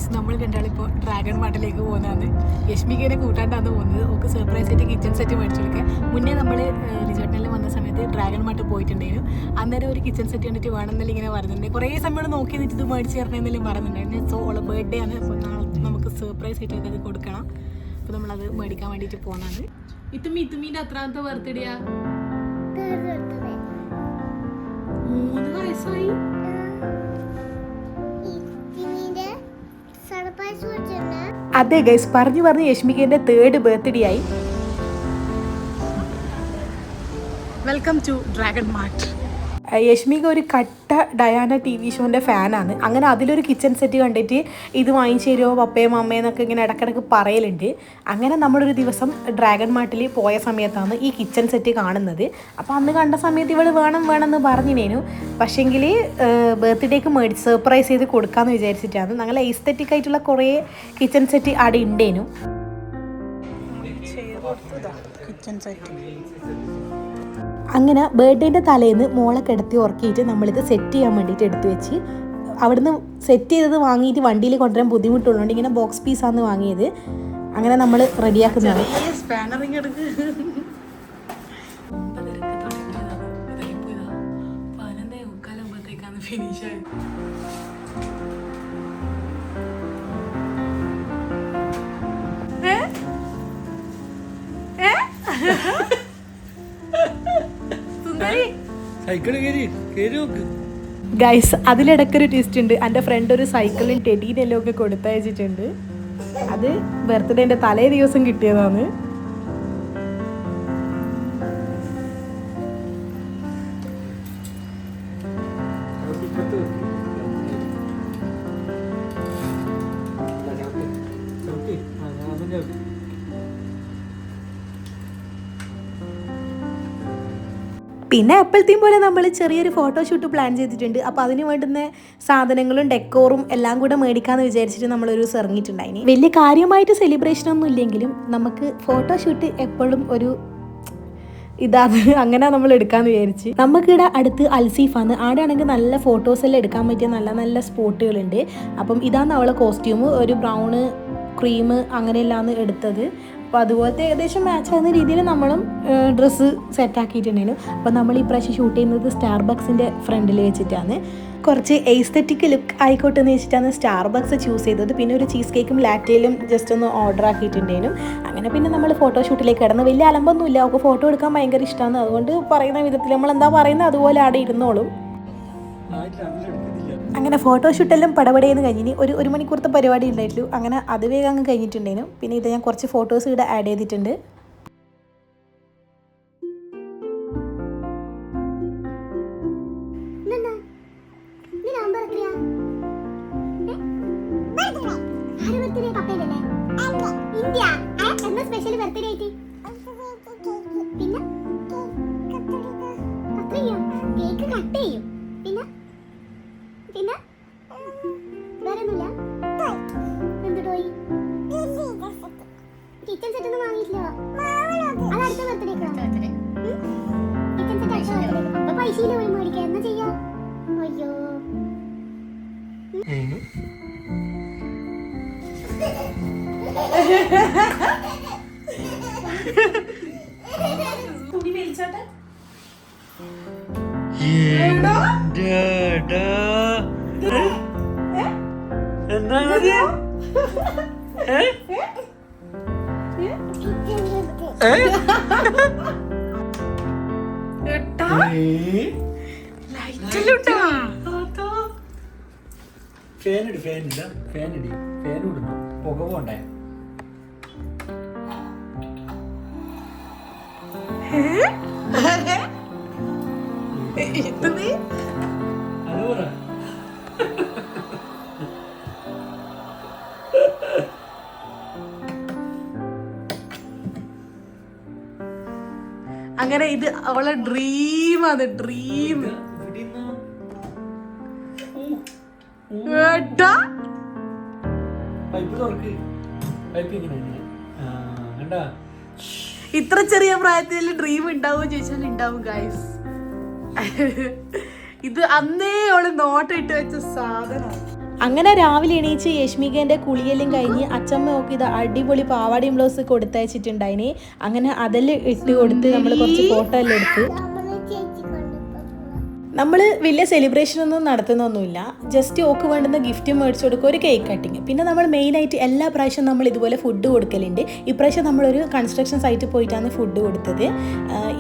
Guys, നമ്മൾ രണ്ടാളിപ്പോൾ dragon മാർട്ടിലേക്ക് പോകുന്നതാണ്. യശ്മികേനെ കൂട്ടാണ്ടാണ് പോകുന്നത്. ഓക്ക് സർപ്രൈസ് ആയിട്ട് കിച്ചൺ സെറ്റ് മേടിച്ചു കൊടുക്കുക. മുന്നേ നമ്മൾ റിസോർട്ടിനെല്ലാം വന്ന സമയത്ത് ഡ്രാഗൺ മാർട്ട് പോയിട്ടുണ്ടായിരുന്നു. അന്നേരം ഒരു കിച്ചൺ സെറ്റ് കണ്ടിട്ട് വേണമെന്നല്ല ഇങ്ങനെ പറഞ്ഞിട്ടുണ്ട്. കുറേ സമയം നോക്കി നിന്നിട്ട് ഇത് മേടിച്ച് തരണമെന്നെല്ലാം പറയുന്നുണ്ടായിരുന്നു. സോ ഓളെ ബർത്ത്ഡേ ആണ്, അപ്പോൾ നാളെ നമുക്ക് സർപ്രൈസ് ആയിട്ട് അത് കൊടുക്കണം. അപ്പോൾ നമ്മളത് മേടിക്കാൻ വേണ്ടിയിട്ട് പോകുന്നതാണ്. ഇത്തുമ്മീൻ്റെ എത്രാമത്തെ ബർത്ത്ഡേയാ? 3 വയസ്സായി. അതെ ഗൈസ്, പറഞ്ഞു യശ്മികേന്റെ 3rd ബർത്ത്ഡേ ആയി. Welcome to dragon mart. Yashmika ഒരു കട്ട ഡയാന TV ഷോൻ്റെ ഫാനാണ്. അങ്ങനെ അതിലൊരു കിച്ചൺ സെറ്റ് കണ്ടിട്ട് ഇത് വാങ്ങിച്ചു തരുമോ പപ്പയും അമ്മയെന്നൊക്കെ ഇങ്ങനെ ഇടയ്ക്കിടയ്ക്ക് പറയലുണ്ട്. അങ്ങനെ നമ്മളൊരു ദിവസം ഡ്രാഗൺ മാർട്ടിൽ പോയ സമയത്താണ് ഈ കിച്ചൺ സെറ്റ് കാണുന്നത്. അപ്പോൾ അന്ന് കണ്ട സമയത്ത് ഇവൾ വേണമെന്ന് പറഞ്ഞിനേനു. പക്ഷേങ്കിൽ ബർത്ത്ഡേക്ക് മേടിച്ച് സർപ്രൈസ് ചെയ്ത് കൊടുക്കാമെന്ന് വിചാരിച്ചിട്ടാണ്. നല്ല എസ്തെറ്റിക് ആയിട്ടുള്ള കുറേ കിച്ചൺ സെറ്റ് അവിടെ ഉണ്ടേനു. കിച്ചൺ സെറ്റ് അങ്ങനെ ബർത്ത്ഡേൻ്റെ തലേന്ന് മോളെ കിടത്തി ഉറക്കിയിട്ട് നമ്മളിത് സെറ്റ് ചെയ്യാൻ വേണ്ടിയിട്ട് എടുത്തു വെച്ച്, അവിടുന്ന് സെറ്റ് ചെയ്തത് വാങ്ങിയിട്ട് വണ്ടിയിൽ കൊണ്ടുവരാൻ ബുദ്ധിമുട്ടുള്ളതുകൊണ്ട് ഇങ്ങനെ ബോക്സ് പീസാണ് വാങ്ങിയത്. അങ്ങനെ നമ്മൾ റെഡിയാക്കുന്നതാണ്. ഗൈസ്, അതിലിടക്കൊരു ട്വിസ്റ്റ് ഉണ്ട്. എൻ്റെ ഫ്രണ്ട് ഒരു സൈക്കിളും ടെഡീനെല്ലാം ഒക്കെ കൊടുത്തയച്ചിട്ടുണ്ട്. അത് ബർത്ത്ഡേൻ്റെ തലേ ദിവസം കിട്ടിയതാണ്. പിന്നെ എപ്പോഴത്തെയും പോലെ നമ്മൾ ചെറിയൊരു ഫോട്ടോഷൂട്ട് പ്ലാൻ ചെയ്തിട്ടുണ്ട്. അപ്പോൾ അതിന് വേണ്ടുന്ന സാധനങ്ങളും ഡെക്കോറും എല്ലാം കൂടെ മേടിക്കാമെന്ന് വിചാരിച്ചിട്ട് നമ്മളൊരു ഇറങ്ങിയിട്ടുണ്ടായിന്. വലിയ കാര്യമായിട്ട് സെലിബ്രേഷനൊന്നും ഇല്ലെങ്കിലും നമുക്ക് ഫോട്ടോഷൂട്ട് എപ്പോഴും ഒരു ഇതാണ്. അങ്ങനെ നമ്മൾ എടുക്കാമെന്ന് വിചാരിച്ച്. നമുക്കിവിടെ അടുത്ത് അൽസീഫാണ്. അവിടെ ആണെങ്കിൽ നല്ല ഫോട്ടോസ് എല്ലാം എടുക്കാൻ പറ്റിയ നല്ല നല്ല സ്പോട്ടുകളുണ്ട്. അപ്പം ഇതാണ് അവളെ കോസ്റ്റ്യൂം. ഒരു ബ്രൗണ് ക്രീം അങ്ങനെയെല്ലാമാണ് എടുത്തത്. അപ്പോൾ അതുപോലത്തെ ഏകദേശം മാച്ച് ആകുന്ന രീതിയിൽ നമ്മളും ഡ്രസ്സ് സെറ്റാക്കിയിട്ടുണ്ടായിരുന്നു. അപ്പോൾ നമ്മൾ ഈ പ്രാവശ്യം ഷൂട്ട് ചെയ്യുന്നത് സ്റ്റാർബക്സിൻ്റെ ഫ്രണ്ടിൽ വെച്ചിട്ടാണ്. കുറച്ച് എസ്തെറ്റിക് ലുക്ക് ആയിക്കോട്ടെ എന്ന് വെച്ചിട്ടാണ് സ്റ്റാർബക്സ് ചൂസ് ചെയ്തത്. പിന്നെ ഒരു ചീസ് കേക്കും ലാറ്റയിലും ജസ്റ്റ് ഒന്ന് ഓർഡർ ആക്കിയിട്ടുണ്ടായിരുന്നു. അങ്ങനെ പിന്നെ നമ്മൾ ഫോട്ടോഷൂട്ടിലേക്ക് കിടന്ന് വലിയ അലമ്പൊന്നുമില്ല. അവൾക്ക് ഫോട്ടോ എടുക്കാൻ ഭയങ്കര ഇഷ്ടമാണ്. അതുകൊണ്ട് പറയുന്ന വിധത്തിൽ നമ്മൾ എന്താ പറയുന്നത് അതുപോലെ അവിടെ ഇരുന്നോളും. അങ്ങനെ ഫോട്ടോഷൂട്ടെല്ലാം പടപടയെന്ന് കഴിഞ്ഞിന്. ഒരു മണിക്കൂറത്തെ പരിപാടി ഉണ്ടായിട്ടുള്ളൂ. അങ്ങനെ അത് വേഗം അങ്ങ് കഴിഞ്ഞിട്ടുണ്ടായിരുന്നു. പിന്നെ ഇത് ഞാൻ കുറച്ച് ഫോട്ടോസ് ഇവിടെ ആഡ് ചെയ്തിട്ടുണ്ട്. കിച്ചൺ സെറ്റ് ഒന്നും വാങ്ങിയിട്ടില്ല. അത് അടുത്ത ബർത്ത്ഡേക്ക് അപ്പൊ പൈസയില്ല പോയി മേടിക്കാം. എന്നാ ചെയ്യാ? അയ്യോ, ഫാനിടി വിടുന്നു പുക പോണ്ടേ? അങ്ങനെ ഇത് അവളെ ഡ്രീമാണ്. ഡ്രീം ഇത്ര ചെറിയ പ്രായത്തിൽ ഡ്രീം ഉണ്ടാവുമോ ചോദിച്ചാൽ ഉണ്ടാവും ഗൈസ്. ഇത് അന്നേ അവള് നോട്ടിട്ട് വെച്ച സാധനമാണ്. അങ്ങനെ രാവിലെ എണീച്ച് യശ്മികേൻ്റെ കുളിയെല്ലാം കഴിഞ്ഞ് അച്ചമ്മ ഒക്കെ ഇത് അടിപൊളി പാവാടയും ബ്ലൗസ് കൊടുത്തയച്ചിട്ടുണ്ടായിന്. അങ്ങനെ അതെല്ലാം ഇട്ട് കൊടുത്ത് നമ്മൾ കുറച്ച് ഫോട്ടോ എല്ലാം എടുത്ത്. നമ്മൾ വലിയ സെലിബ്രേഷൻ ഒന്നും നടത്തുന്നൊന്നുമില്ല, ജസ്റ്റ് ഓക്ക് വേണ്ടുന്ന ഗിഫ്റ്റ് മേടിച്ചു കൊടുക്കുക, ഒരു കേക്ക് കട്ടിങ്. പിന്നെ നമ്മൾ മെയിനായിട്ട് എല്ലാ പ്രാവശ്യവും നമ്മൾ ഇതുപോലെ ഫുഡ് കൊടുക്കലുണ്ട്. ഇപ്രാവശ്യം നമ്മളൊരു കൺസ്ട്രക്ഷൻ സൈറ്റിൽ പോയിട്ടാണ് ഫുഡ് കൊടുത്തത്.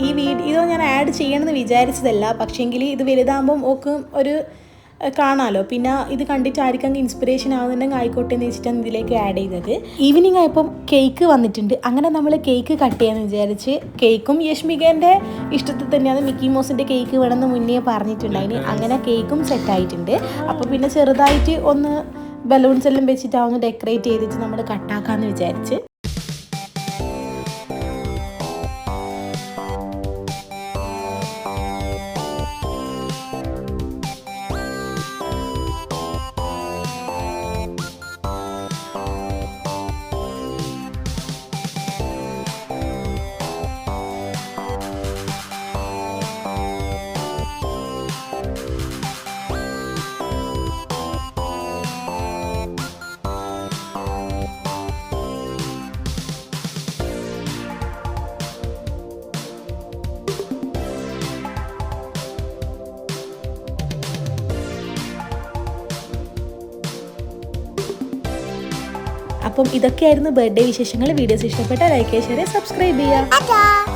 ഈ വീഡിയോ ഞാൻ ആഡ് ചെയ്യണമെന്ന് വിചാരിച്ചതല്ല, പക്ഷേങ്കിൽ ഇത് വലുതാകുമ്പം ഓക്ക് ഒരു കാണാമല്ലോ. പിന്നെ ഇത് കണ്ടിട്ടായിരിക്കും ഇൻസ്പിറേഷൻ ആവുന്നുണ്ടെങ്കിൽ ആയിക്കോട്ടെ എന്ന് വെച്ചിട്ടാണ് ഇതിലേക്ക് ആഡ് ചെയ്തത്. ഈവനിങ് ആയപ്പം കേക്ക് വന്നിട്ടുണ്ട്. അങ്ങനെ നമ്മൾ കേക്ക് കട്ട് ചെയ്യാമെന്ന് വിചാരിച്ച് കേക്കും യശ്മികേൻ്റെ ഇഷ്ടത്തിൽ തന്നെയാണ്. മിക്കി മൗസിൻ്റെ കേക്ക് വേണമെന്ന് മുന്നേ പറഞ്ഞിട്ടുണ്ടായിന്. അങ്ങനെ കേക്കും സെറ്റായിട്ടുണ്ട്. അപ്പോൾ പിന്നെ ചെറുതായിട്ട് ഒന്ന് ബലൂൺസ് എല്ലാം വെച്ചിട്ട് ഒന്ന് ഡെക്കറേറ്റ് ചെയ്തിട്ട് നമ്മൾ കട്ടാക്കാമെന്ന് വിചാരിച്ച്. അപ്പം ഇതൊക്കെയായിരുന്നു ബർത്ത്ഡേ വിശേഷങ്ങൾ. വീഡിയോസ് ഇഷ്ടപ്പെട്ടാൽ ലൈക്ക് ചെയ്യുക, ഷെയർ ചെയ്യുക, സബ്സ്ക്രൈബ് ചെയ്യുക.